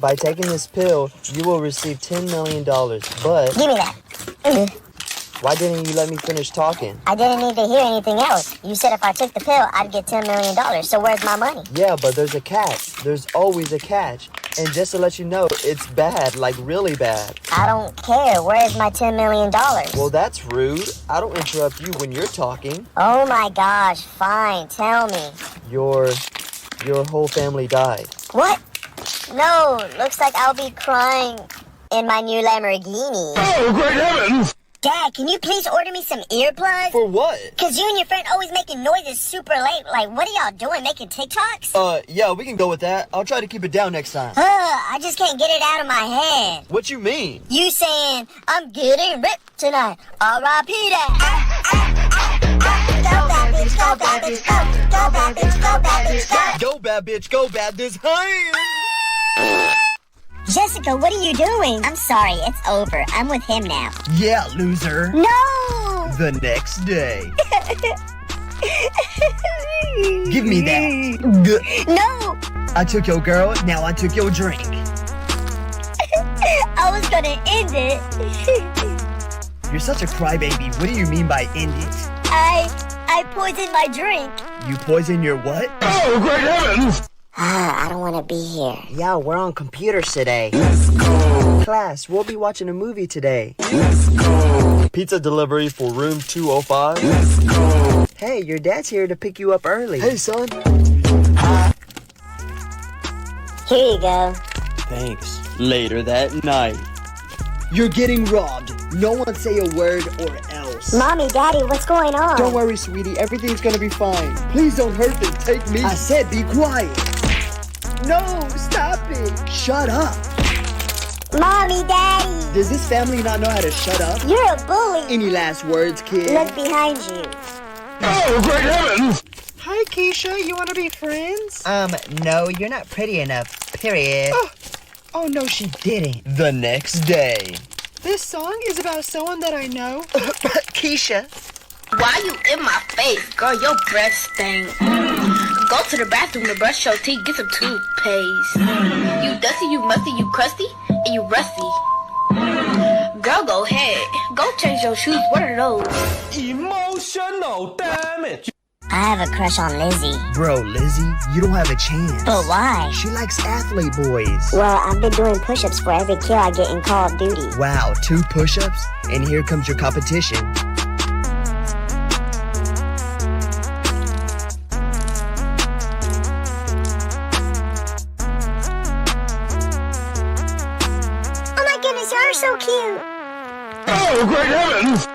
By taking this pill, you will receive $10 million, but... Give me that. Why didn't you let me finish talking? I didn't need to hear anything else. You said if I took the pill, I'd get $10 million, so where's my money? Yeah, but there's a catch. There's always a catch. And just to let you know, it's bad, like really bad. I don't care. Where's my $10 million? Well, that's rude. I don't interrupt you when you're talking. Oh my gosh, fine, tell me. Your whole family died. What? No, looks like I'll be crying in my new Lamborghini. Oh, great heavens! Dad, can you please order me some earplugs? For what? Cause you and your friend always making noises super late. Like, what are y'all doing, making TikToks? Yeah, we can go with that. I'll try to keep it down next time. I just can't get it out of my head. What you mean? You saying, I'm getting ripped tonight. R.I.P. that. Go bad bitch, go bad bitch, go. Go bad bitch, go bad bitch, go. Go bad bitch, go bad this hand. Jessica, what are you doing? I'm sorry, it's over. I'm with him now. Yeah, loser. No! The next day. Give me that. No! I took your girl, now I took your drink. I was gonna end it. You're such a crybaby. What do you mean by end it? I poisoned my drink. You poison your what? Oh, great heavens! I don't want to be here. Yeah, we're on computers today. Let's go. Class, we'll be watching a movie today. Let's go. Pizza delivery for room 205. Let's go. Hey, your dad's here to pick you up early. Hey, son. Here you go. Thanks. Later that night. You're getting robbed. No one say a word or else. Mommy, Daddy, what's going on? Don't worry, sweetie. Everything's gonna be fine. Please don't hurt them. Take me. I said be quiet. No, stop it. Shut up. Mommy, Daddy. Does this family not know how to shut up? You're a bully. Any last words, kid? Look behind you. Oh, great heavens! Hi, Keisha. You want to be friends? No, you're not pretty enough, period. Oh, no, she didn't. The next day. This song is about someone that I know. Keisha. Why you in my face? Girl, your breath stink. Go to the bathroom to brush your teeth, get some toothpaste. You dusty, you musty, you crusty, and you rusty. Girl, go ahead. Go change your shoes. What are those? Emotional damage. I have a crush on Lizzie. Bro, Lizzie, you don't have a chance. But why? She likes athlete boys. Well, I've been doing push-ups for every kill I get in Call of Duty. Wow, 2 push-ups? And here comes your competition. Oh my goodness, you're so cute. Oh, great heavens!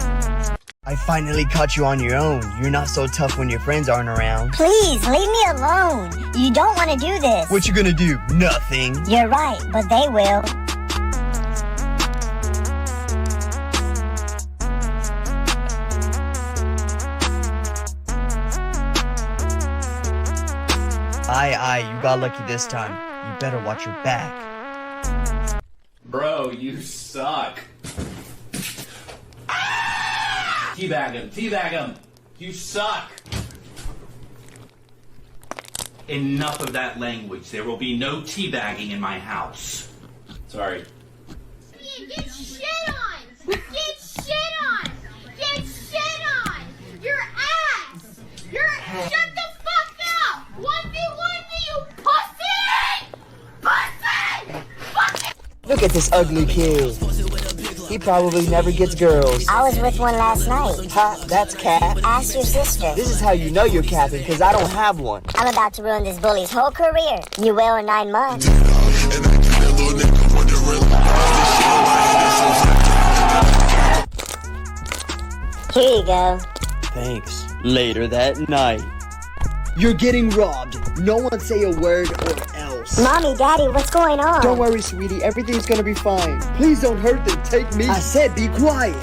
I finally caught you on your own. You're not so tough when your friends aren't around. Please, leave me alone. You don't want to do this. What you gonna do? Nothing. You're right, but they will. You got lucky this time. You better watch your back. Bro, you suck. Teabag him, teabag him. You suck. Enough of that language. There will be no teabagging in my house. Sorry. Get shit on! Get shit on! Get shit on! Your ass! Shut the fuck up! 1v1 me, you pussy! Pussy! Pussy! Look at this ugly kid. He probably never gets girls. I was with one last night. Ha, that's cap. Ask your sister. This is how you know you're capping, because I don't have one. I'm about to ruin this bully's whole career. You will in 9 months. Here you go. Thanks. Later that night. You're getting robbed. No one say a word or else. Mommy, Daddy, what's going on? Don't worry, sweetie. Everything's gonna be fine. Please don't hurt them. Take me. I said be quiet.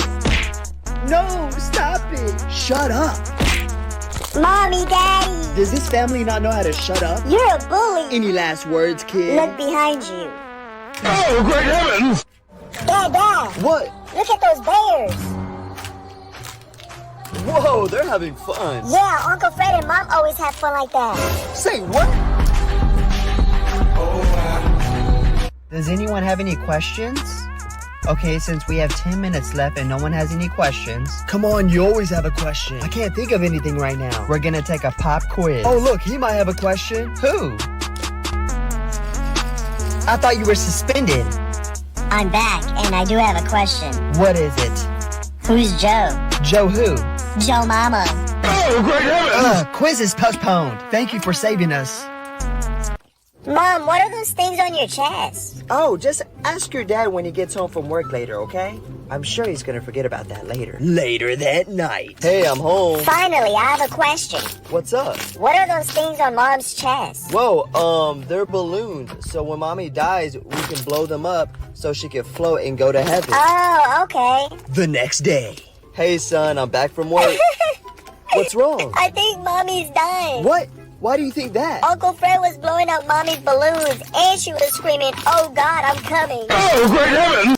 No, stop it. Shut up. Mommy, Daddy. Does this family not know how to shut up? You're a bully. Any last words, kid? Look behind you. Oh, great heavens! Dad, What? look at those bears. Whoa, they're having fun. Yeah, Uncle Fred and Mom always have fun like that. Say what? Does anyone have any questions? Okay, since we have 10 minutes left and no one has any questions. Come on, you always have a question. I can't think of anything right now. We're gonna take a pop quiz. Oh, look, he might have a question. Who? I thought you were suspended. I'm back, and I do have a question. What is it? Who's Joe? Joe who? Joe Mama. Oh, great heavens! Quiz is postponed. Thank you for saving us. Mom, what are those things on your chest? Oh, just ask your dad when he gets home from work later, okay? I'm sure he's gonna forget about that later. Later that night. Hey, I'm home. Finally, I have a question. What's up? What are those things on Mom's chest? Whoa, they're balloons. So when mommy dies, we can blow them up so she can float and go to heaven. Oh, okay. The next day. Hey, son, I'm back from work. What's wrong? I think Mommy's dying. What? Why do you think that? Uncle Fred was blowing up Mommy's balloons, and she was screaming, "Oh God, I'm coming." Oh, great heavens!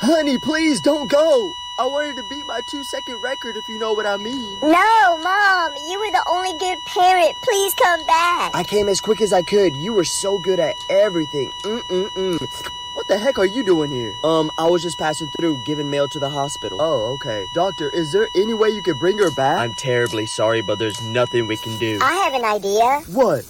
Honey, please don't go. I wanted to beat my 2-second record, if you know what I mean. No, Mom, you were the only good parent. Please come back. I came as quick as I could. You were so good at everything. What the heck are you doing here? I was just passing through, giving mail to the hospital. Oh, okay. Doctor, is there any way you could bring her back? I'm terribly sorry, but there's nothing we can do. I have an idea. What?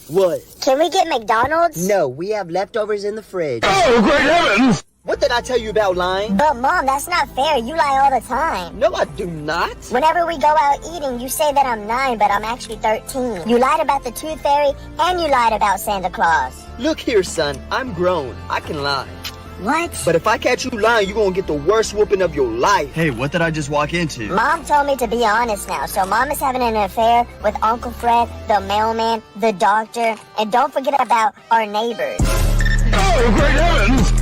Can we get McDonald's? No, we have leftovers in the fridge. Oh, great heavens! What did I tell you about lying? But Mom, that's not fair. You lie all the time. No, I do not. Whenever we go out eating, you say that I'm 9, but I'm actually 13. You lied about the Tooth Fairy, and you lied about Santa Claus. Look here, son. I'm grown. I can lie. What? But if I catch you lying, you're gonna get the worst whooping of your life. Hey, what did I just walk into? Mom told me to be honest now, so Mom is having an affair with Uncle Fred, the mailman, the doctor, and don't forget about our neighbors. Oh, great heavens!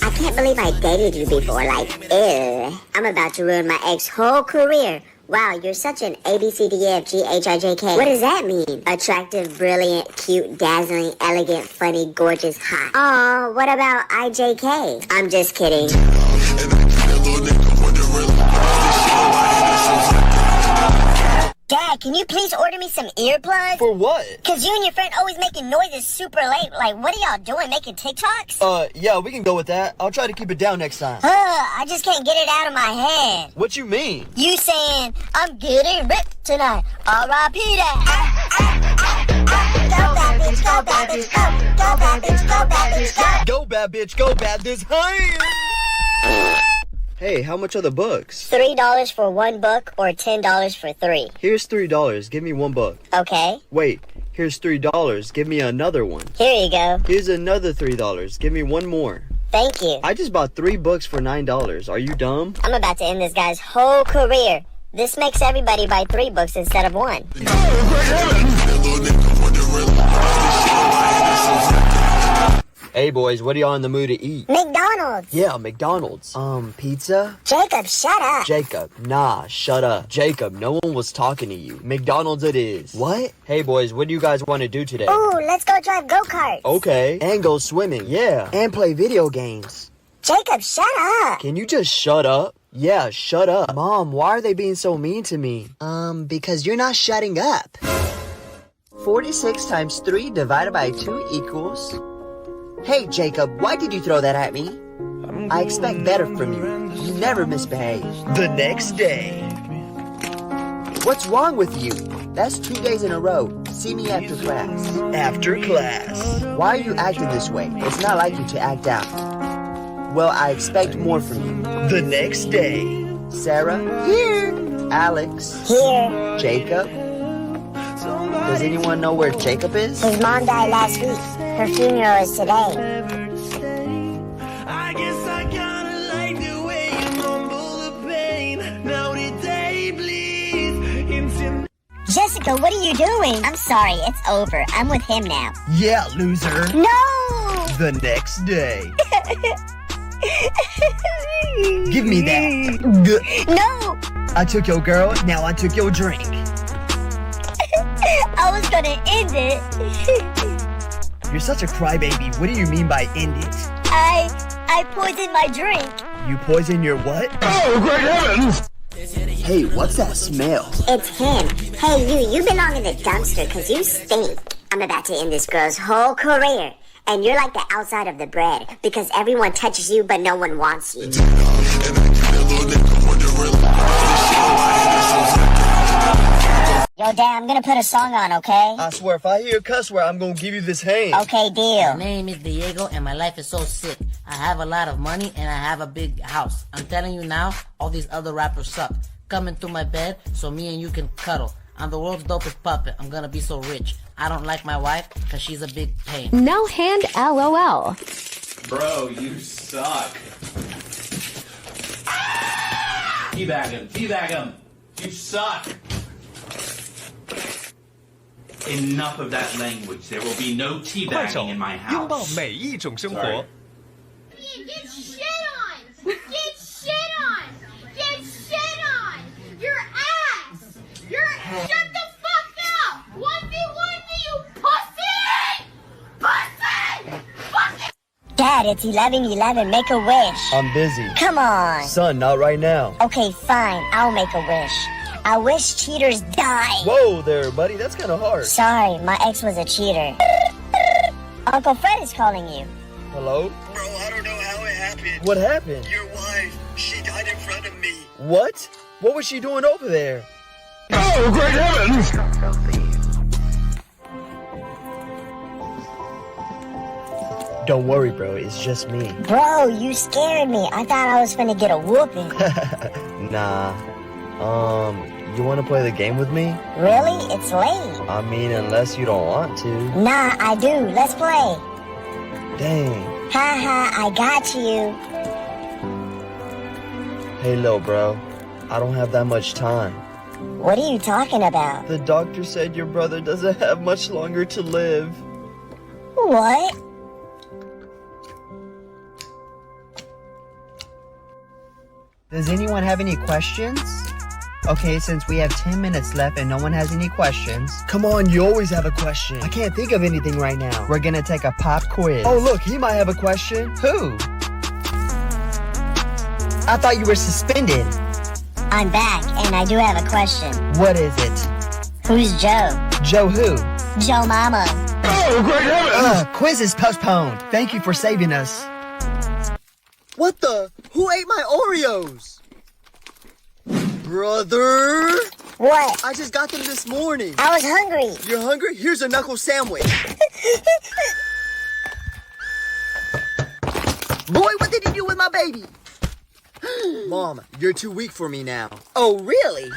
I can't believe I dated you before, ew. I'm about to ruin my ex's whole career. Wow, you're such an ABCDEFGHIJK. What does that mean? Attractive, brilliant, cute, dazzling, elegant, funny, gorgeous, hot. Aw, what about IJK? I'm just kidding. Dad, can you please order me some earplugs? For what? Cause you and your friend always making noises super late. What are y'all doing, making TikToks? Yeah, we can go with that. I'll try to keep it down next time. I just can't get it out of my head. What you mean? You saying, I'm getting ripped tonight. R.I.P. that. Go bad bitch, go bad bitch, go. Go bad bitch, go bad bitch, go. Go bad bitch, go bad this. Hey, how much are the books? $3 for one book or $10 for 3? Here's $3. Give me one book. Okay. Wait, here's $3. Give me another one. Here you go. Here's another $3. Give me one more. Thank you. I just bought 3 books for $9. Are you dumb? I'm about to end this guy's whole career. This makes everybody buy 3 books instead of 1. Oh, great heavens! Hey boys, what are y'all in the mood to eat? McDonald's. Yeah, McDonald's. Pizza? Jacob, shut up. Jacob, nah, shut up. Jacob, no one was talking to you. McDonald's it is. What? Hey boys, what do you guys want to do today? Ooh, let's go drive go-karts. Okay. And go swimming, yeah. And play video games. Jacob, shut up. Can you just shut up? Yeah, shut up. Mom, why are they being so mean to me? Because you're not shutting up. 46 times 3 divided by 2 equals... Hey, Jacob, why did you throw that at me? I expect better from you. You never misbehave. The next day. What's wrong with you? That's 2 days in a row. See me after class. After class. Why are you acting this way? It's not like you to act out. Well, I expect more from you. The next day. Sarah? Here. Alex? Here. Jacob? Does anyone know where Jacob is? His mom died last week. Her funeral is today. Jessica, what are you doing? I'm sorry, it's over. I'm with him now. Yeah, loser. No! The next day. Give me that. No! I took your girl, now I took your drink. I was gonna end it. You're such a crybaby. What do you mean by end it? I poisoned my drink. You poison your what? Oh, great heavens! Hey, what's that smell? It's him. Hey, you belong in the dumpster because you stink. I'm about to end this girl's whole career. And you're like the outside of the bread because everyone touches you but no one wants you. Yo, Dad, I'm gonna put a song on, okay? I swear, if I hear a cuss word, I'm gonna give you this hand. Okay, deal. My name is Diego and my life is so sick. I have a lot of money and I have a big house. I'm telling you now, all these other rappers suck. Come into my bed so me and you can cuddle. I'm the world's dopest puppet. I'm gonna be so rich. I don't like my wife because she's a big pain. No hand LOL. Bro, you suck. Teabag him. You suck. Enough of that language. There will be no 快 teabagging 手 in my 拥抱 house. 每一种生活。 Sorry. Get shit on! Get shit on! Get shit on! Your ass! Shut the fuck up! 1v1 me, you pussy! Pussy! Fucking Dad, it's 11:11. Make a wish. I'm busy. Come on. Son, not right now. Okay, fine. I'll make a wish. I wish cheaters die. Whoa there, buddy. That's kind of hard. Sorry, my ex was a cheater. Uncle Fred is calling you. Hello? Bro, I don't know how it happened. What happened? Your wife, she died in front of me. What? What was she doing over there? Oh, great heavens! Don't worry, bro. It's just me. Bro, you scared me. I thought I was gonna get a whooping. Nah. You want to play the game with me? Really? It's late. I mean, unless you don't want to. Nah, I do. Let's play. Dang. Haha, I got you. Hey, little bro. I don't have that much time. What are you talking about? The doctor said your brother doesn't have much longer to live. What? Does anyone have any questions? Okay, since we have 10 minutes left and no one has any questions, Come on, you always have a question. I can't think of anything right now. We're gonna take a pop quiz. Oh, look, he might have a question. Who? I thought you were suspended. I'm back, and I do have a question. What is it? Who's Joe? Joe who? Joe Mama. Oh, great heavens! Quiz is postponed. Thank you for saving us. What the? Who ate my Oreos? Brother! What? I just got them this morning. I was hungry. You're hungry? Here's a knuckle sandwich. Boy, what did you do with my baby? Mom, you're too weak for me now. Oh, really?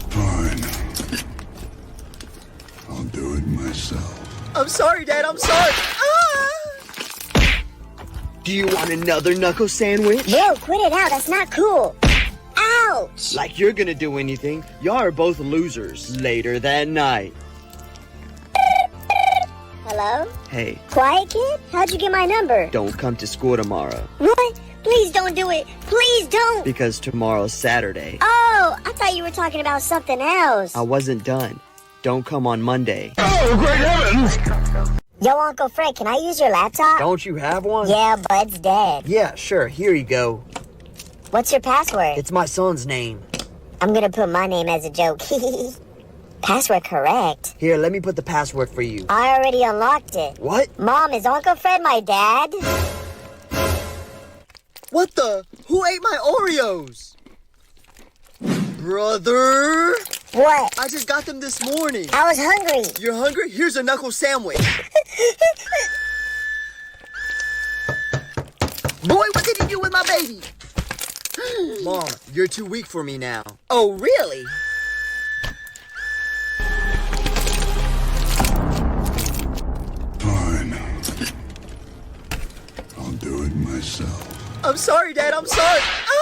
Fine. I'll do it myself. I'm sorry, Dad. I'm sorry. Ah! Do you want another knuckle sandwich? Bro, quit it out. That's not cool. Ouch. Like you're gonna do anything. Y'all are both losers. Later that night. Hello? Hey, Quiet kid? How'd you get my number? don't come to school tomorrow. What? Please don't do it. Please don't. Because tomorrow's Saturday. Oh, I thought you were talking about something else. I wasn't done. Don't come on Monday. Oh, great heavens! Yo, Uncle Fred, can I use your laptop? Don't you have one? Yeah, Bud's dead. Yeah, sure. Here you go. What's your password? It's my son's name. I'm gonna put my name as a joke. Password correct. Here, let me put the password for you. I already unlocked it. What? Mom, is Uncle Fred my dad? What the? Who ate my Oreos? Brother! What? I just got them this morning. I was hungry. You're hungry? Here's a knuckle sandwich. Boy, what did you do with my baby? Mom, you're too weak for me now. Oh, really? Fine. I'll do it myself. I'm sorry, Dad. I'm sorry. Ah!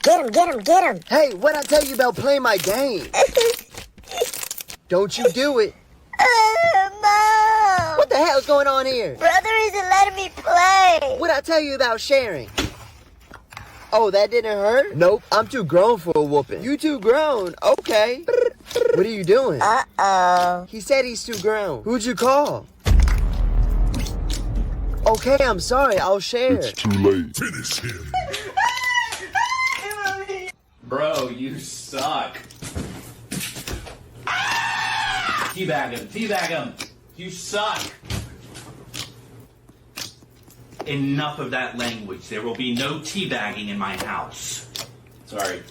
Get him, get him, get him. Hey, what'd I tell you about playing my game? Don't you do it. Mom! What the hell's going on here? Brother isn't letting me play. What'd I tell you about sharing? Oh, that didn't hurt? Nope, I'm too grown for a whooping. You too grown? Okay. What are you doing? Uh-oh. He said he's too grown. Who'd you call? Okay, I'm sorry. I'll share. It's too late. Finish him. Bro, you suck. Teabag him, teabag him. You suck. Enough of that language. There will be no teabagging in my house. Sorry.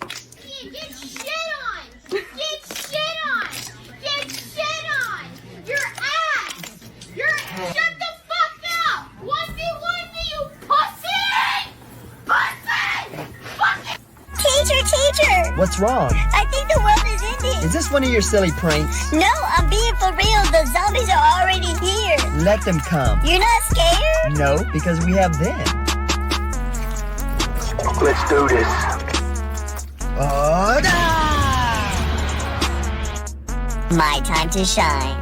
Yeah, get shit on! Get shit on! Get shit on! Your ass! Shut the fuck up! 1v1 me, you pussy! Pussy! Fucking Teacher! What's wrong? I think the world is ending. Is this one of your silly pranks? No, I'm being for real. The zombies are already here. Let them come. You're not scared? No, because we have them. Let's do this. Oh, My time to shine.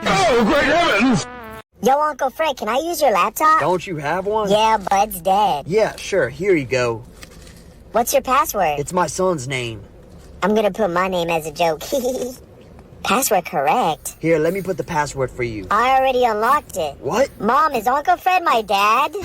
Oh, great heavens! Yo, Uncle Fred, can I use your laptop? Don't you have one? Yeah, but it's dead. Yeah, sure. Here you go. What's your password? It's my son's name. I'm gonna put my name as a joke. Password correct. Here, let me put the password for you. I already unlocked it. What? Mom, is Uncle Fred my dad?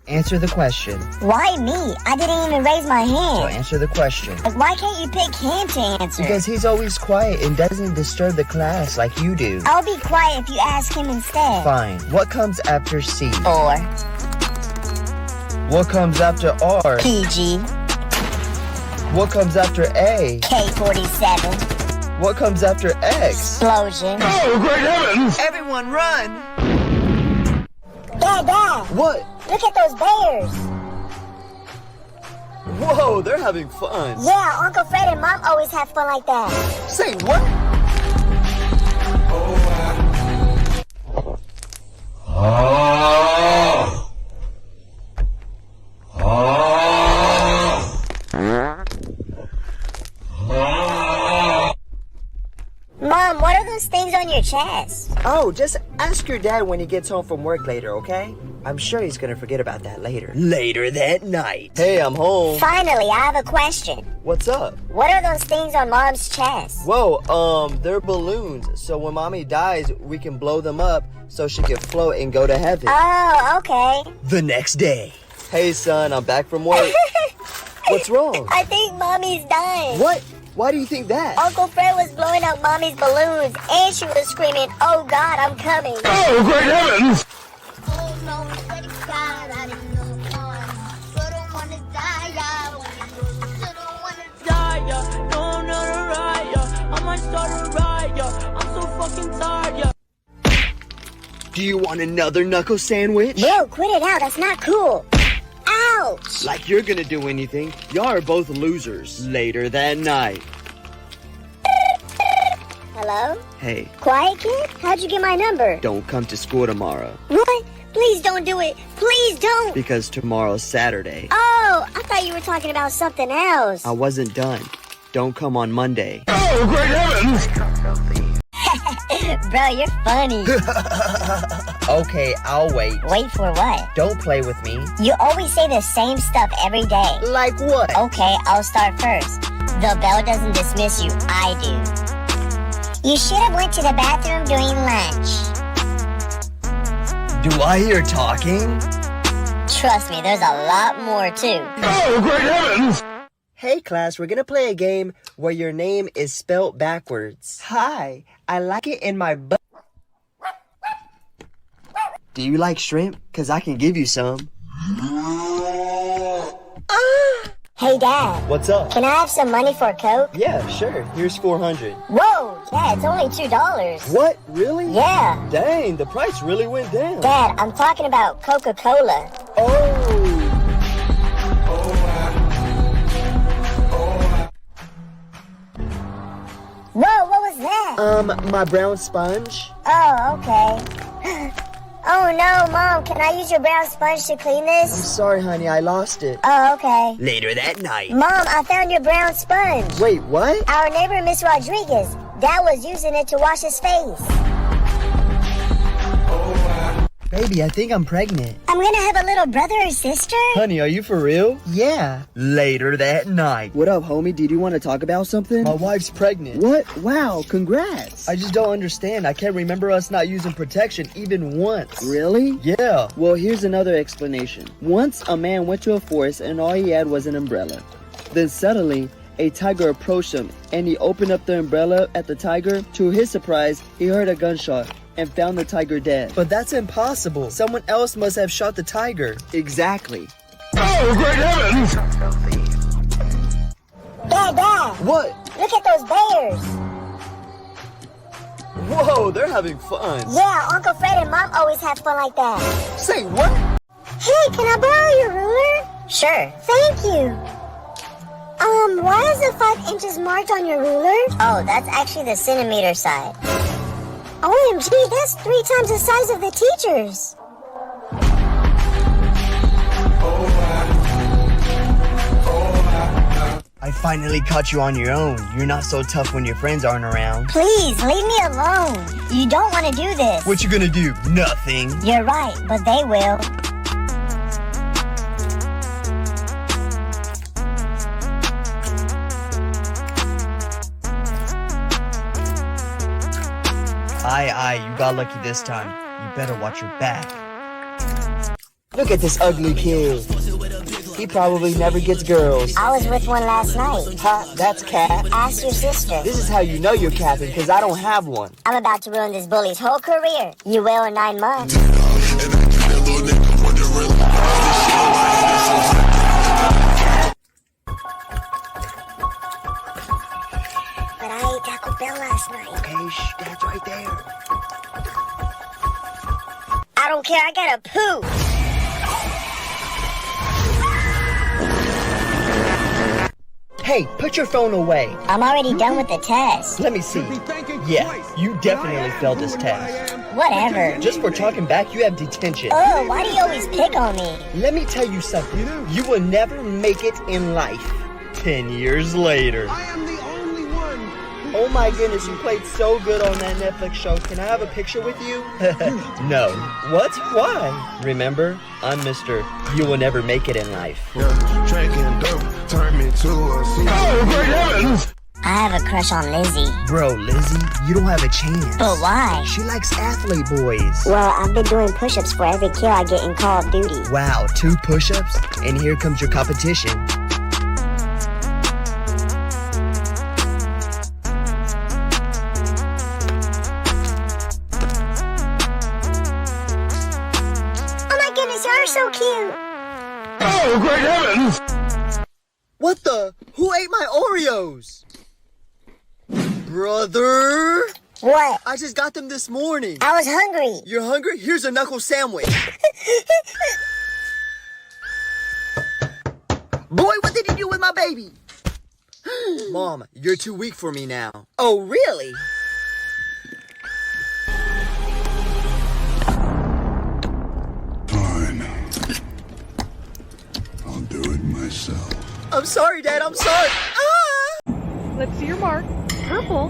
answer the question. Why me? I didn't even raise my So hand. answer the question. Like, why can't you pick him to answer? Because he's always quiet and doesn't disturb the class like you do. I'll be quiet if you ask him instead. Fine. What comes after C? Or What comes after R? PG. What comes after A? K-47. What comes after X? Explosion. Oh, great heavens! Everyone run! Dad! What? Look at those bears. Whoa, they're having fun. Yeah, Uncle Fred and Mom always have fun like that. Say what? Mom, what are those things on your chest? Oh, just ask your dad when he gets home from work later, okay? I'm sure he's gonna forget about that later. Later that night. Hey, I'm home. Finally, I have a question. What's up? What are those things on Mom's chest? Whoa, they're balloons. So when mommy dies, we can blow them up so she can float and go to heaven. Oh, okay. The next day. Hey, son, I'm back from work. What's wrong? I think Mommy's dying. What? Why do you think that? Uncle Fred was blowing up Mommy's balloons, and she was screaming, "Oh God, I'm coming!" Oh, great heavens! Oh no, let it die, I didn't know one. So don't wanna die, I don't wanna die. No, not a riot. I might start a riot. I'm so fucking tired, Do you want another knuckle sandwich? Bro, quit it out. That's not cool. Ouch! Like you're gonna do anything. Y'all are both losers. Later that night. Hello? Hey, Quiet kid? How'd you get my number? don't come to school tomorrow. What? Please don't do it. Please don't. Because tomorrow's Saturday. Oh, I thought you were talking about something else. I wasn't done. Don't come on Monday. Oh, great heavens! Bro, you're funny. Okay, I'll wait. Wait for what? Don't play with me. You always say the same stuff every day. Like what? Okay, I'll start first. The bell doesn't dismiss you, I do. You should have went to the bathroom during lunch. Do I hear talking? Trust me, there's a lot more too. Oh, great heavens! Hey class, we're gonna play a game where your name is spelled backwards. Hi, I like it in my butt. Do you like shrimp? Cause I can give you some. Hey Dad, What's up? can I have some money for Coke? Yeah, sure. Here's 400. Whoa, Dad, it's only $2. What? Really? Yeah. Dang, the price really went down. Dad, I'm talking about Coca-Cola. Oh. Whoa, what was that? My brown sponge. Oh, okay. Oh no, Mom, can I use your brown sponge to clean I'm this? sorry, honey, I lost it. Oh, okay. Later that night. Mom, I found your brown sponge. Wait, what? Our neighbor, Miss Rodriguez, Dad was using it to wash his face. Baby, I think I'm pregnant. I'm gonna have a little brother or sister? Honey, are you for real? Yeah. Later that night. What up, homie? Did you want to talk about something? My wife's pregnant. What? Wow, congrats. I just don't understand. I can't remember us not using protection even once. Really? Yeah. Well, here's another explanation. Once a man went to a forest and all he had was an umbrella. Then suddenly, a tiger approached him and he opened up the umbrella at the tiger. To his surprise, he heard a gunshot and found the tiger dead. But that's impossible. Someone else must have shot the tiger. Exactly. Oh, great heavens! Dad! What? Look at those bears! Whoa, they're having fun. Yeah, Uncle Fred and Mom always have fun like that. Say what? Hey, can I borrow your ruler? Sure. Thank you. Why is it 5 inches marked on your ruler? Oh, that's actually the centimeter side. OMG, that's 3 times the size of the teacher's. I finally caught you on your own. You're not so tough when your friends aren't around. Please, leave me alone. You don't want to do this. What you gonna do? Nothing. You're right, but they will. Aye, you got lucky this time. You better watch your back. Look at this ugly kid. He probably never gets girls. I was with one last night. Huh? That's cap. Ask your sister. This is how you know you're capping, because I don't have one. I'm about to ruin this bully's whole career. You will in 9 months. But I ate Taco Bell last night. Okay, shh, Dad's right there. I don't care, I gotta poo. Hey, put your phone away. I'm already done with the test. Let me see. Yeah, you definitely failed this test. Whatever. Just for talking back, you have detention. Oh, why do you always pick on me? Let me tell you something. You will never make it in life. 10 years later. I am the only one. Oh my goodness, you played so good on that Netflix show. Can I have a picture with you? No. What? Why? Remember, I'm Mr. You will never make it in life. Oh, great heavens! I have a crush on Lizzie. Bro, Lizzie, you don't have a chance. But why? She likes athlete boys. Well, I've been doing push-ups for every kill I get in Call of Duty. Wow, 2 push-ups? And here comes your competition. You're so cute. Oh, great heavens! What the? Who ate my Oreos? Brother? What? I just got them this morning. I was hungry. You're hungry? Here's a knuckle sandwich. Boy, what did you do with my baby? Mom, you're too weak for me now. Oh, really? Myself. I'm sorry, Dad. I'm sorry. Ah! Let's see your mark. Purple.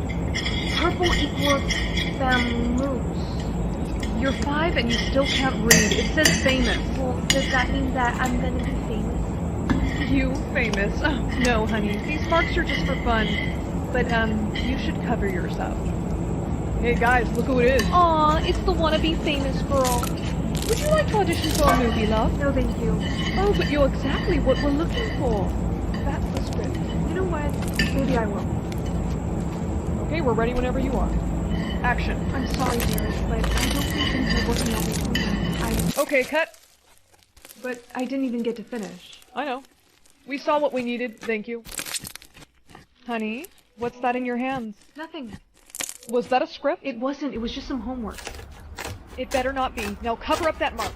Purple equals famous. You're 5 and you still can't read. It says famous. Well, does that mean that I'm gonna be famous? You famous? Oh, no, honey. These marks are just for fun. But, you should cover yourself. Hey, guys, look who it is. Aw, it's the wannabe famous girl. Would you like to audition for a movie, love? No, thank you. Oh, but you're exactly what we're looking for. That's the script. You know what? Maybe I will. Okay, we're ready whenever you are. Action. I'm sorry, dearest, but I don't think things are working out with me. Okay, cut. But I didn't even get to finish. I know. We saw what we needed, thank you. Honey, what's that in your hands? Nothing. Was that a script? It wasn't. It was just some homework. It better not be. Now cover up that mark.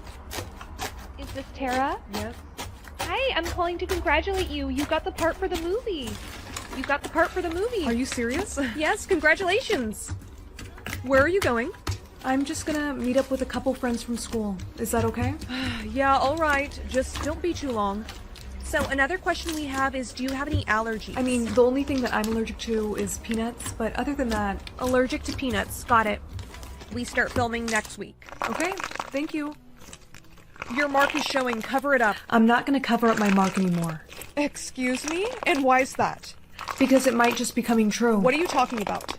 Is this Tara? Yes. Hi, I'm calling to congratulate you. You got the part for the movie. You got the part for the movie. Are you serious? Yes, congratulations. Where are you going? I'm just gonna meet up with a couple friends from school. Is that okay? Yeah, alright. Just don't be too long. So another question we have is, do you have any allergies? I mean, the only thing that I'm allergic to is peanuts, but other than that... Allergic to peanuts. Got it. We start filming next week. Okay. Thank you. Your mark is showing. Cover it up. I'm not gonna cover up my mark anymore. Excuse me? And why is that? Because it might just be coming true. What are you talking about?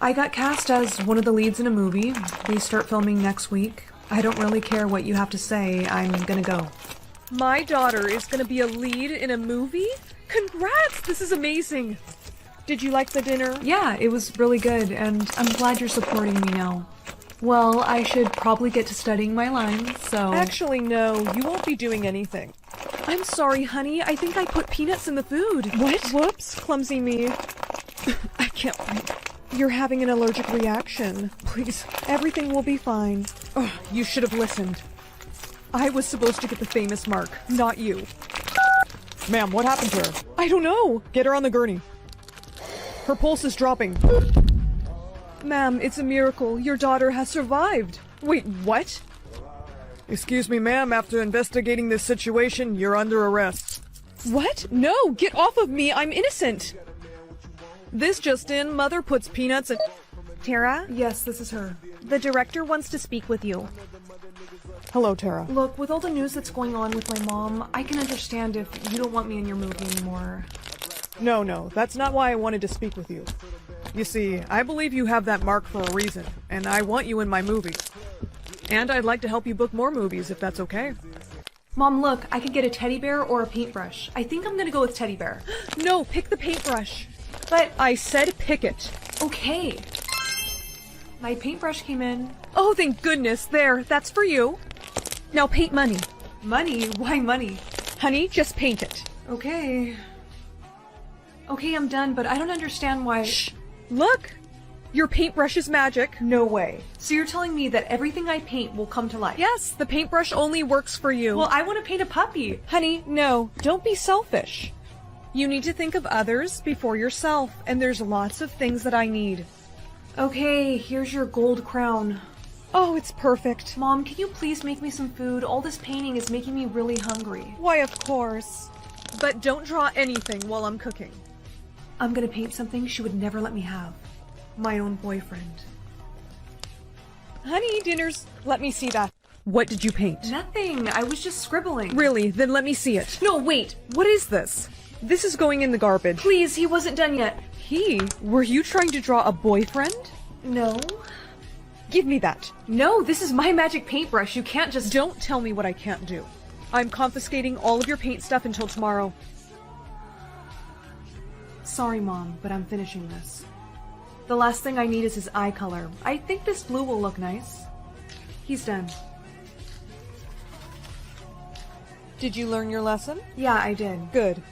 I got cast as one of the leads in a movie. We start filming next week. I don't really care what you have to say. I'm gonna go. My daughter is gonna be a lead in a movie? Congrats! This is amazing! Did you like the dinner? Yeah, it was really good, and I'm glad you're supporting me now. Well, I should probably get to studying my lines, so... Actually, no. You won't be doing anything. I'm sorry, honey. I think I put peanuts in the food. What? Whoops. Clumsy me. I can't breathe. You're having an allergic reaction. Please, everything will be fine. Oh, you should have listened. I was supposed to get the famous mark, not you. Ma'am, what happened to her? I don't know. Get her on the gurney. Her pulse is dropping. Ma'am, it's a miracle. Your daughter has survived. Wait, what? Excuse me, ma'am. After investigating this situation, you're under arrest. What? No, get off of me. I'm innocent. This just in, Mother puts peanuts in... Tara? Yes, this is her. The director wants to speak with you. Hello, Tara. Look, with all the news that's going on with my mom, I can understand if you don't want me in your movie anymore. No, that's not why I wanted to speak with you. You see, I believe you have that mark for a reason, and I want you in my movie. And I'd like to help you book more movies if that's okay. Mom, look, I could get a teddy bear or a paintbrush. I think I'm gonna go with teddy bear. No, pick the paintbrush. But I said pick it. Okay. My paintbrush came in. Oh, thank goodness. There, that's for you. Now paint money. Money? Why money? Honey, just paint it. Okay. Okay, I'm done, but I don't understand why... Shh! Look! Your paintbrush is magic. No way. So you're telling me that everything I paint will come to life? Yes, the paintbrush only works for you. Well, I want to paint a puppy. Honey, no. Don't be selfish. You need to think of others before yourself, and there's lots of things that I need. Okay, here's your gold crown. Oh, it's perfect. Mom, can you please make me some food? All this painting is making me really hungry. Why, of course. But don't draw anything while I'm cooking. I'm gonna paint something she would never let me have. My own boyfriend. Honey, dinner's... Let me see that. What did you paint? Nothing. I was just scribbling. Really? Then let me see it. No, wait. What is this? This is going in the garbage. Please, he wasn't done yet. He? Were you trying to draw a boyfriend? No. Give me that. No, this is my magic paintbrush. You can't just... Don't tell me what I can't do. I'm confiscating all of your paint stuff until tomorrow. Sorry, Mom, but I'm finishing this. The last thing I need is his eye color. I think this blue will look nice. He's done. Did you learn your lesson? Yeah, I did. Good.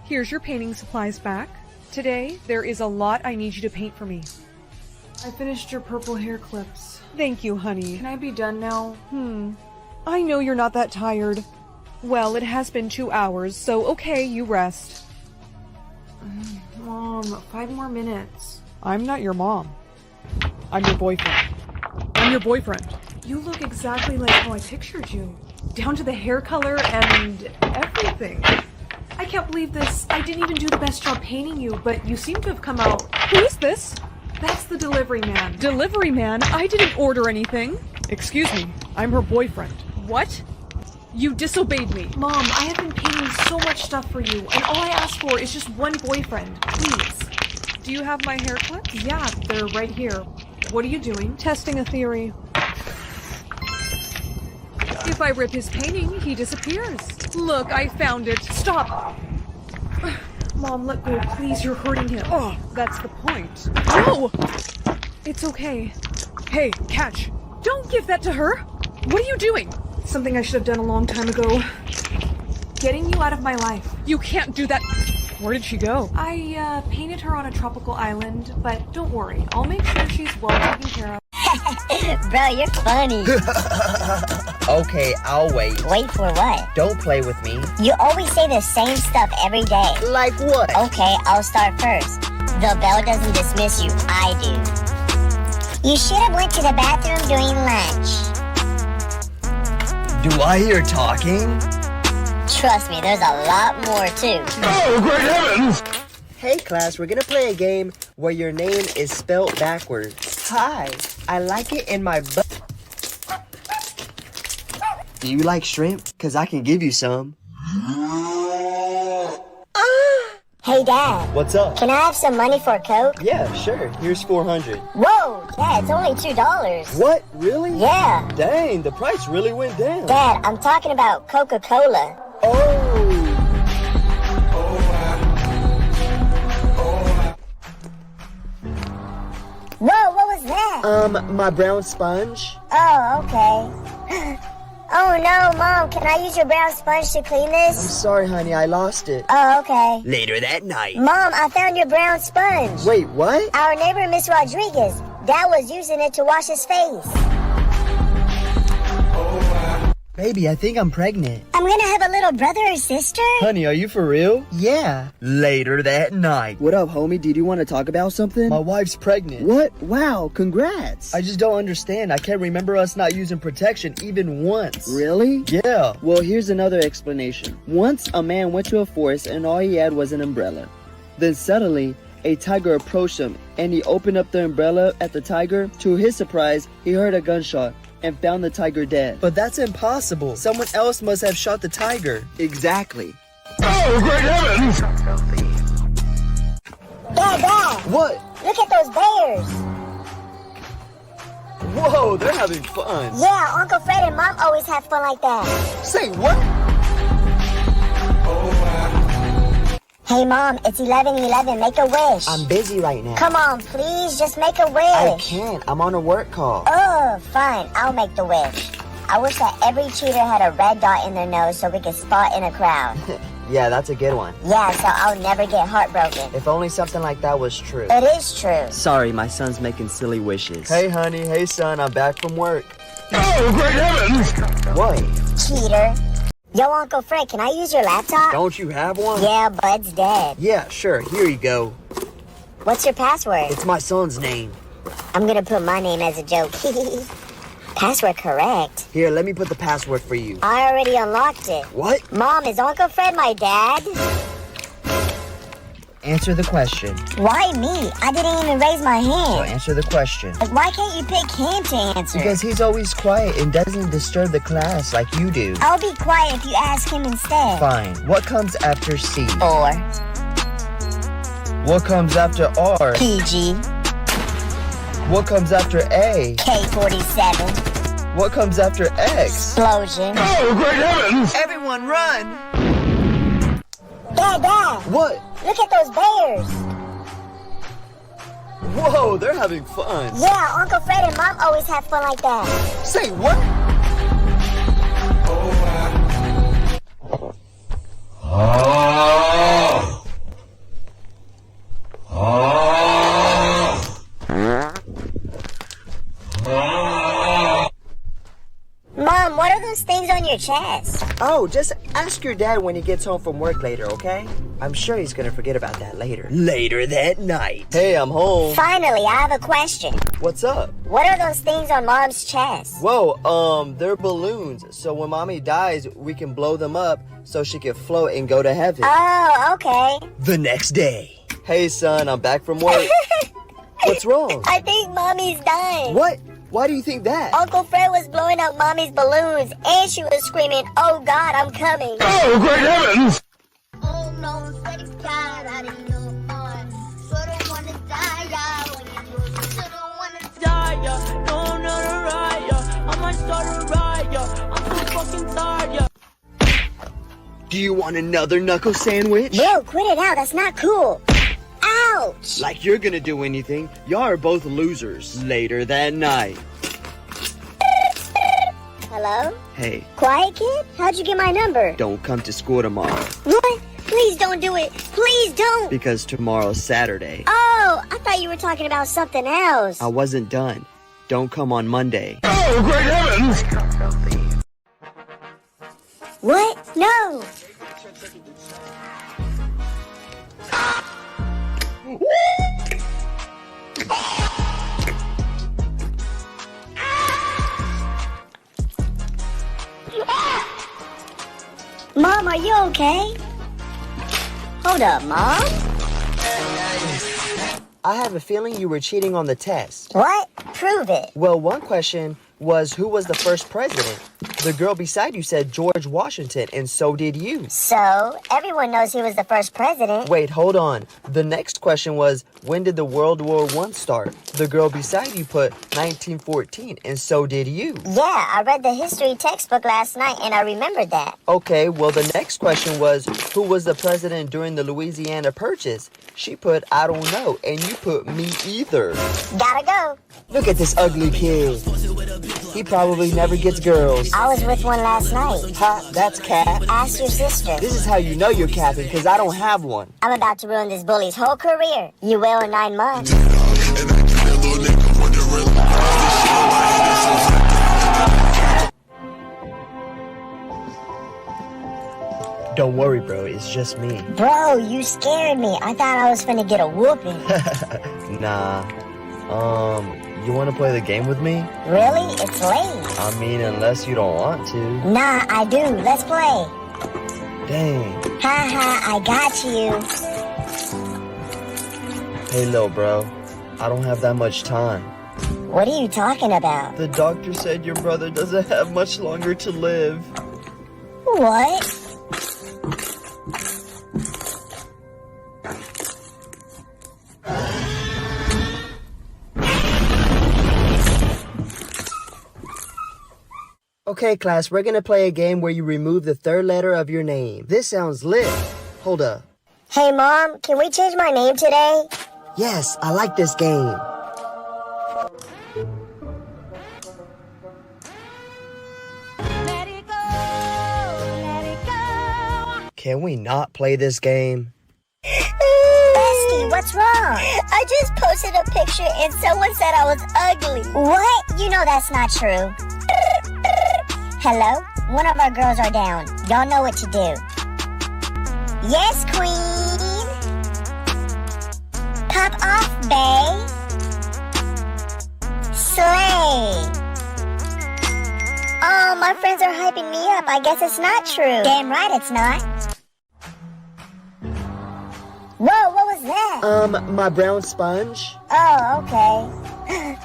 Here's your painting supplies back. Today, there is a lot I need you to paint for me. I finished your purple hair clips. Thank you, honey. Can I be done now? I know you're not that tired. Well, it has been 2 hours, so okay, you rest. Mom, 5 more minutes. I'm not your mom. I'm your boyfriend. I'm your boyfriend. You look exactly like how I pictured you. Down to the hair color and everything. I can't believe this. I didn't even do the best job painting you, but you seem to have come out... Who is this? That's the delivery man. Delivery man? I didn't order anything. Excuse me. I'm her boyfriend. What? You disobeyed me. Mom, I have been painting so much stuff for you, and all I ask for is just one boyfriend. Please. Do you have my hair clips? Yeah, they're right here. What are you doing? Testing a theory. If I rip his painting, he disappears. Look, I found it. Stop! Mom, let go, please. You're hurting him. Oh, that's the point. No! It's okay. Hey, catch. Don't give that to her. What are you doing? Something I should have done a long time ago. Getting you out of my life. You can't do that. Where did she go? I, painted her on a tropical island, but don't worry. I'll make sure she's well taken care of. Bro, you're funny. Okay, I'll wait. Wait for what? Don't play with me. You always say the same stuff every day. Like what? Okay, I'll start first. The bell doesn't dismiss you, I do. You should have went to the bathroom during lunch. Do I hear talking? Trust me, there's a lot more too. Oh, great heavens! Hey class, we're gonna play a game where your name is spelled backwards. Hi, I like it in my butt. Do you like shrimp? Cause I can give you some. Hey, Dad. What's up? Can I have some money for a Coke? Yeah, sure. Here's $400. Whoa, Dad, it's only $2. What? Really? Yeah. Dang, the price really went down. Dad, I'm talking about Coca-Cola. Oh. Whoa, what was that? My brown sponge. Oh, okay. Oh no, Mom, can I use your brown sponge to clean I'm this? sorry, honey, I lost it. Oh, okay. Later that night. Mom, I found your brown sponge. Wait, what? Our neighbor, Miss Rodriguez, Dad was using it to wash his face. Baby, I think I'm pregnant. I'm gonna have a little brother or sister? Honey, are you for real? Yeah. Later that night. What up, homie? Did you want to talk about something? My wife's pregnant. What? Wow, congrats. I just don't understand. I can't remember us not using protection even once. Really? Yeah. Well, here's another explanation. Once a man went to a forest and all he had was an umbrella. Then suddenly, a tiger approached him and he opened up the umbrella at the tiger. To his surprise, he heard a gunshot and found the tiger dead. But that's impossible. Someone else must have shot the tiger. Exactly. Oh, great heavens! Dad! What? Look at those bears! Whoa, they're having fun. Yeah, Uncle Fred and Mom always have fun like that. Say what? Hey, Mom, it's 11:11. Make a wish. I'm busy right now. Come on, please, just make a wish. I can't. I'm on a work call. Oh, fine. I'll make the wish. I wish that every cheater had a red dot in their nose so we could spot in a crowd. Yeah, that's a good one. Yeah, so I'll never get heartbroken. If only something like that was true. It is true. Sorry, my son's making silly wishes. Hey, honey. Hey, son. I'm back from work. Oh, great heavens! What? Cheater. Yo, Uncle Fred, can I use your laptop? Don't you have one? Yeah, Bud's dead. Yeah, sure. Here you go. What's your password? It's my son's name. I'm gonna put my name as a joke. Password correct. Here, let me put the password for you. I already unlocked it. What? Mom, is Uncle Fred my dad? Answer the question. Why me? I didn't even raise my So hand. answer the question. Why can't you pick him to answer? Because he's always quiet and doesn't disturb the class like you do. I'll be quiet if you ask him instead. Fine. What comes after C? Or What comes after R? PG. What comes after A? K-47. What comes after X? Explosion. Oh, great heavens! Everyone run! Dad! What? Look at those bears. Whoa, they're having fun. Yeah, Uncle Fred and Mom always have fun like that. Say what? Mom, what are those things on your chest? Oh, just ask your dad when he gets home from work later, okay? I'm sure he's gonna forget about that later. Later that night. Hey, I'm home. Finally, I have a question. What's up? What are those things on Mom's chest? Whoa, they're balloons. So when mommy dies, we can blow them up so she can float and go to heaven. Oh, okay. The next day. Hey, son, I'm back from work. What's wrong? I think Mommy's dying. What? Why do you think that? Uncle Fred was blowing up Mommy's balloons, and she was screaming, "Oh God, I'm coming!" Oh, great heavens! Oh no, Freddy God, I didn't know more. Shouldn't wanna die, yeah. When you do it, shouldn't wanna Die, yeah. No, I'm not a riot, yeah. I might start a riot, yeah. I'm so fucking tired, yeah. Do you want another knuckle sandwich? Bro, quit it out. That's not cool. Ouch! Like you're gonna do anything. Y'all are both losers. Later that night. Hello? Hey, Quiet kid? How'd you get my number? don't come to school tomorrow. What? Please don't do it. Please don't. Because tomorrow's Saturday. Oh, I thought you were talking about something else. I wasn't done. Don't come on Monday. Oh, great heavens! What? No. Mom, are you okay? Hold up, Mom. I have a feeling you were cheating on the test. What? Prove it. Well, one question was who was the first president? The girl beside you said George Washington, and so did you. So, everyone knows he was the first president. Wait, hold on. The next question was, when did the World War I start? The girl beside you put 1914, and so did you. Yeah, I read the history textbook last night, and I remembered that. Okay, well, the next question was, who was the president during the Louisiana Purchase? She put, I don't know, and you put me either. Gotta go. Look at this ugly kid. He probably never gets girls. I was with one last night. Ha, that's cap. Ask your sister. This is how you know you're capping, because I don't have one. I'm about to ruin this bully's whole career. You will in 9 months. Don't worry, bro. It's just me. Bro, you scared me. I thought I was finna get a whooping. Nah. You want to play the game with me? Really? It's late. I mean, unless you don't want to. Nah, I do. Let's play. Dang. Haha, I got you. Hey, little bro. I don't have that much time. What are you talking about? The doctor said your brother doesn't have much longer to live. What? Okay, class, we're gonna play a game where you remove the third letter of your name. This sounds lit. Hold up. Hey, Mom, can we change my name today? Yes, I like this game. Let it go, let it go. Can we not play this game? Bestie, what's wrong? I just posted a picture and someone said I was ugly. What? You know that's not true. Hello? One of our girls are down. Y'all know what to do. Yes, queen. Pop off, bae. Slay. Oh, my friends are hyping me up. I guess it's not true. Damn right it's not. Whoa, what was that? My brown sponge. Oh, okay.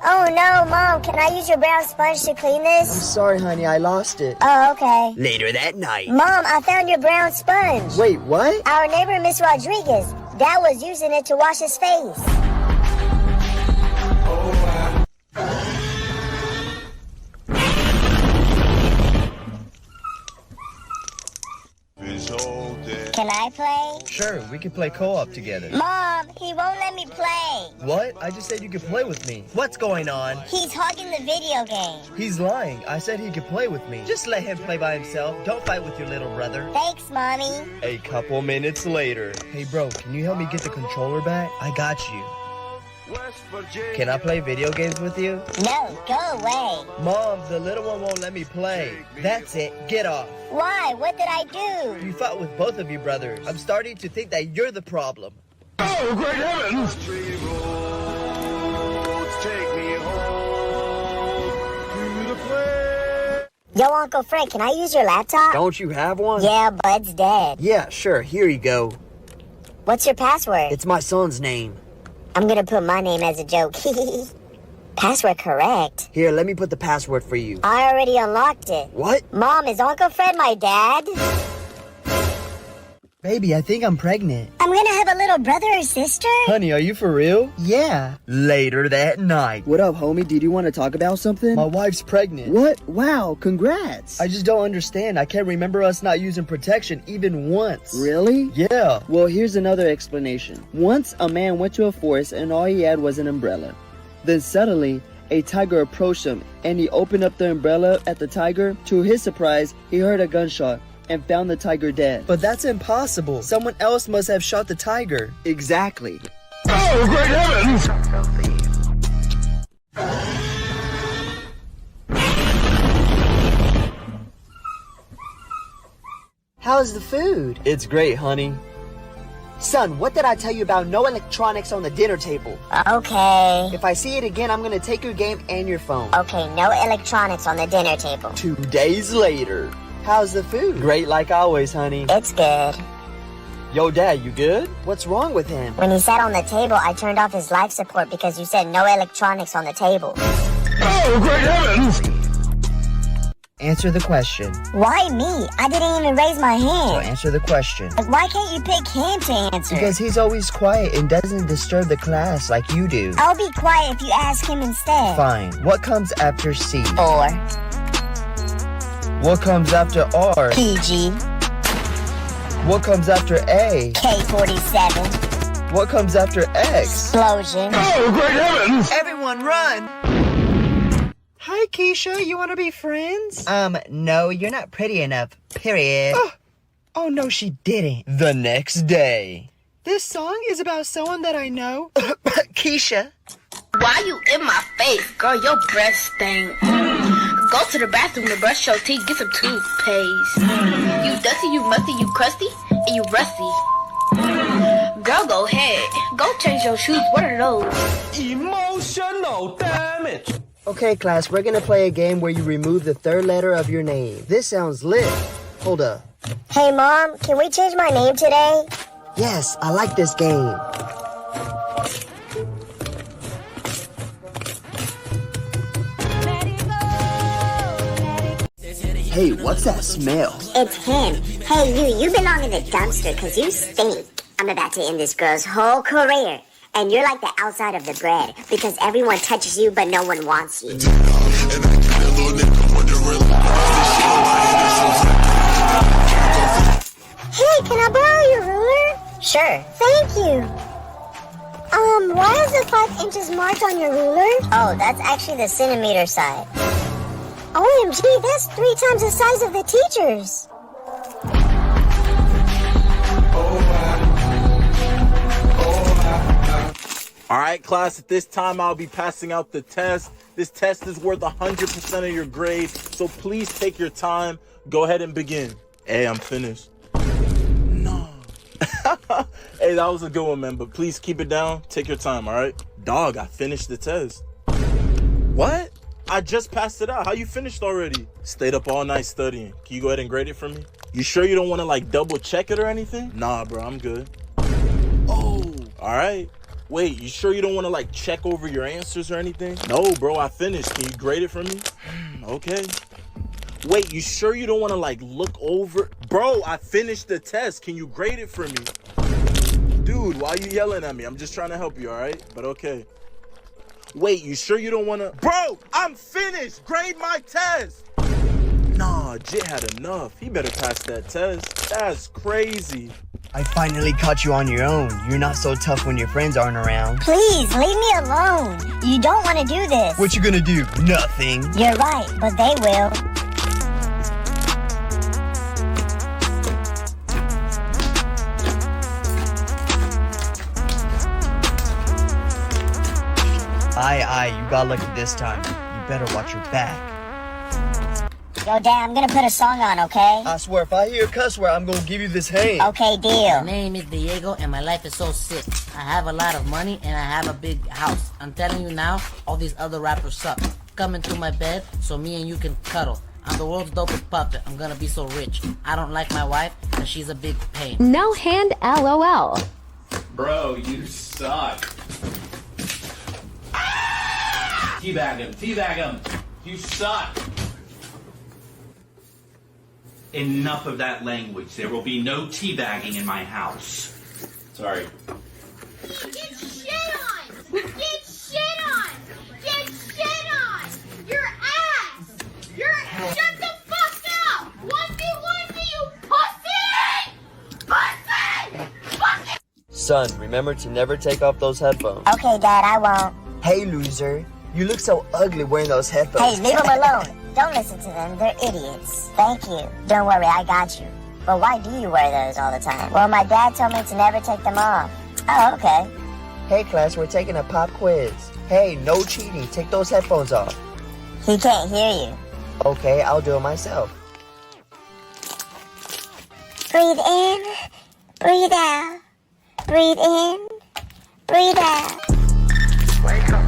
Oh no, Mom, can I use your brown sponge to clean I'm this? sorry, honey, I lost it. Oh, okay. Later that night. Mom, I found your brown sponge. Wait, what? Our neighbor, Miss Rodriguez, Dad was using it to wash his face. Can I play? Sure, we can play co-op together. Mom, he won't let me play. What? I just said you could play with me. What's going on? He's hogging the video game. He's lying. I said he could play with me. Just let him play by himself. Don't fight with your little brother. Thanks, Mommy. A couple minutes later. Hey, bro, can you help me get the controller back? I got you. Can I play video games with you? No, go away. Mom, the little one won't let me play. That's it. Get off. Why? What did I do? You fought with both of you brothers. I'm starting to think that you're the problem. Oh, great heavens! Yo, Uncle Frank, can I use your laptop? Don't you have one? Yeah, Bud's dead. Yeah, sure. Here you go. What's your password? It's my son's name. I'm gonna put my name as a joke. Password correct. Here, let me put the password for you. I already unlocked it. What? Mom, is Uncle Fred my dad? Baby, I think I'm pregnant. I'm gonna have a little brother or sister? Honey, are you for real? Yeah. Later that night. What up, homie? Did you want to talk about something? My wife's pregnant. What? Wow, congrats. I just don't understand. I can't remember us not using protection even once. Really? Yeah. Well, here's another explanation. Once, a man went to a forest and all he had was an umbrella. Then suddenly, a tiger approached him and he opened up the umbrella at the tiger. To his surprise, he heard a gunshot and found the tiger dead. But that's impossible. Someone else must have shot the tiger. Exactly. Oh, great heavens! How's the food? It's great, honey. Son, what did I tell you about no electronics on the dinner table? Okay. If I see it again, I'm gonna take your game and your phone. Okay, no electronics on the dinner table. 2 days later. How's the food? Great like always, honey. It's good. Yo, Dad, you good? What's wrong with him? When he sat on the table, I turned off his life support because you said no electronics on the table. Oh, great heavens! Answer the question. Why me? I didn't even raise my So hand. answer the question. Why can't you pick him to answer? Because he's always quiet and doesn't disturb the class like you do. I'll be quiet if you ask him instead. Fine. What comes after C? 4. What comes after R? PG. What comes after A? K-47. What comes after X? Explosion. Oh, great heavens! Everyone run! Hi, Keisha. You want to be friends? No, you're not pretty enough. Period. Oh, no, she didn't. The next day. This song is about someone that I know. Keisha. Why you in my face? Girl, your breath stink. Go to the bathroom to brush your teeth, get some toothpaste. You dusty, you musty, you crusty, and you rusty. Girl, go ahead. Go change your shoes. What are those? Emotional damage. Okay, class, we're gonna play a game where you remove the third letter of your name. This sounds lit. Hold up. Hey, Mom, can we change my name today? Yes, I like this game. Hey, what's that smell? It's him. Hey, you belong in the dumpster because you stink. I'm about to end this girl's whole career. And you're like the outside of the bread because everyone touches you but no one wants you. And I get a little nigga wondering. Hey, can I borrow your ruler? Sure. Thank you. Why is the 5 inches marked on your ruler? Oh, that's actually the centimeter side. OMG, that's 3 times the size of the teacher's. Alright, class, at this time I'll be passing out the test. This test is worth 100% of your grade, so please take your time. Go ahead and begin. Hey, I'm finished. No. Hey, that was a good one, man, but please keep it down. Take your time, alright? Dog, I finished the test. What? I just passed it out. How you finished already? Stayed up all night studying. Can you go ahead and grade it for me? You sure you don't want to, like, double check it or anything? Nah, bro, I'm good. Oh, alright. Wait, you sure you don't want to, like, check over your answers or anything? No, bro, I finished. Can you grade it for me? Okay. Wait, you sure you don't want to, like, look over? Bro, I finished the test. Can you grade it for me? Dude, why are you yelling at me? I'm just trying to help you, all right? But okay. Wait, you sure you don't want to? Bro, I'm finished. Grade my test. Nah, Jit had enough. He better pass that test. That's crazy. I finally caught you on your own. You're not so tough when your friends aren't around. Please, leave me alone. You don't want to do this. What you gonna do? Nothing. You're right, but they will. Aye, you got lucky this time. You better watch your back. Yo, Dad, I'm gonna put a song on, okay? I swear, if I hear a cuss word, I'm gonna give you this hand. Okay, deal. My name is Diego and my life is so sick. I have a lot of money and I have a big house. I'm telling you now, all these other rappers suck. Come into my bed so me and you can cuddle. I'm the world's dopest puppet. I'm gonna be so rich. I don't like my wife, and she's a big pain. No hand LOL. Bro, you suck. Teabag him, teabag him. You suck. Enough of that language. There will be no teabagging in my house. Sorry. Get shit on! Get shit on! Get shit on! Your ass! Shut the fuck up! 1v1 you pussy! Pussy! Pussy! Son, remember to never take off those headphones. Okay, Dad, I won't. Hey, loser. You look so ugly wearing those headphones. Hey, leave them alone. Don't listen to them. They're idiots. Thank you. Don't worry, I got you. But why do you wear those all the time? Well, my dad told me to never take them off. Oh, okay. Hey, class, we're taking a pop quiz. Hey, no cheating. Take those headphones off. He can't hear you. Okay, I'll do it myself. Breathe in, breathe out. Breathe in, breathe out. Wake up.